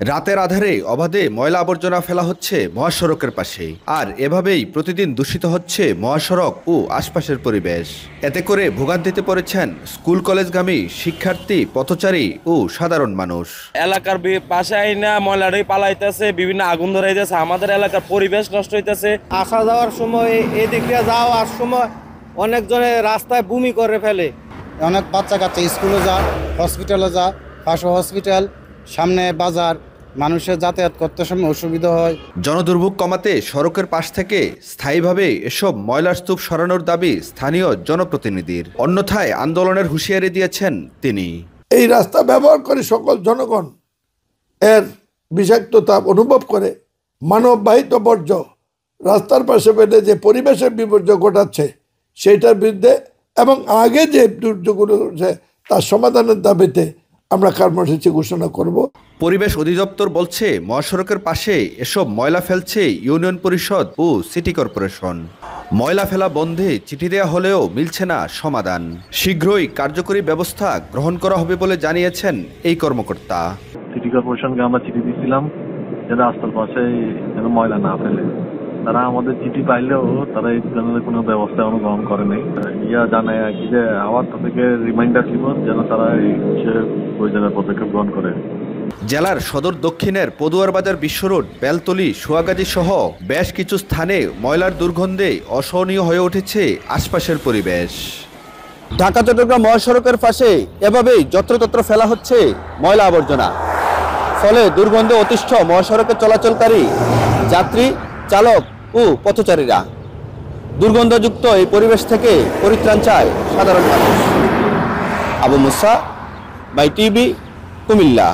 রাতের আধারে অবাধে ময়লা আবর্জনা ফেলা হচ্ছে মহাসড়কের পাশে, আর এভাবেই প্রতিদিন দূষিত হচ্ছে মহাসড়ক ও আশপাশের পরিবেশ। এতে করে ভোগান্তিতে পড়েছেন স্কুল কলেজগামী শিক্ষার্থী, পথচারী ও সাধারণ মানুষ। এলাকার পাশে আইনা ময়লাটাই পালাইতেছে, বিভিন্ন আগুন ধরাইতেছে, আমাদের এলাকার পরিবেশ নষ্ট হইতেছে। আসা যাওয়ার সময় এদিকে যাওয়ার সময় অনেকজনে রাস্তায় বমি করে ফেলে। অনেক বাচ্চা কাচ্চা স্কুলে যা, হসপিটালে যা, পাশে হসপিটাল, সামনে বাজার, মানুষের যাতায়াত করতে সময় অসুবিধা হয়। জনদুর্ভোগ কমাতে সড়কের পাশ থেকে স্থায়ীভাবে এসব ময়লার স্তূপ সরানোর দাবি স্থানীয় জনপ্রতিনিধির। অন্যথায় আন্দোলনের হুঁশিয়ারি দিয়েছেন তিনি। এই রাস্তা ব্যবহার করে সকল জনগণ এর বিষাক্ততা অনুভব করে মানববাহিত বর্জ্য রাস্তার পাশে ফেলে যে পরিবেশের বিপর্যয় ঘটাচ্ছে সেইটার বিরুদ্ধে এবং আগে যে দুর্যোগগুলো হচ্ছে তার সমাধানের দাবিতে আমরা কর্মসূচি ঘোষণা করব। পরিবেশ অধিদপ্তর বলছে, মহাসড়কের পাশে এসব ময়লা ফেলছে ইউনিয়ন পরিষদ ও সিটি কর্পোরেশন। ময়লা ফেলা বন্ধে চিঠি দেওয়া হলেও মিলছে না সমাধান। শীঘ্রই কার্যকরী ব্যবস্থা গ্রহণ করা হবে বলে জানিয়েছেন এই কর্মকর্তা। সিটি কর্পোরেশনকে আমরা চিঠি দিয়েছিলাম যে রাস্তার পাশে যেন ময়লা না ফেলে। তারা আমাদের চিঠি পাইলেও তারা এই ধরনের কোনো ব্যবস্থা গ্রহণ করে নাই। জানায় আর কি যে আবার তাদেরকে রিমাইন্ডার দিব যেন তারা এই প্রয়োজনীয় পদক্ষেপ গ্রহণ করে। জেলার সদর দক্ষিণের পদুয়ার বাজার বিশ্ব রোড, বেলতলি, সোয়াগাজী সহ বেশ কিছু স্থানে ময়লার দুর্গন্ধে অসহনীয় হয়ে উঠেছে আশপাশের পরিবেশ। ঢাকা চট্টগ্রাম মহাসড়কের পাশে এভাবেই যত্রতত্র ফেলা হচ্ছে ময়লা আবর্জনা। ফলে দুর্গন্ধে অতিষ্ঠ মহাসড়কে চলাচলকারী যাত্রী, চালক ও পথচারীরা। দুর্গন্ধযুক্ত এই পরিবেশ থেকে পরিত্রাণ চায় সাধারণ মানুষ। আবু মুসা, মাই টিভি, কুমিল্লা।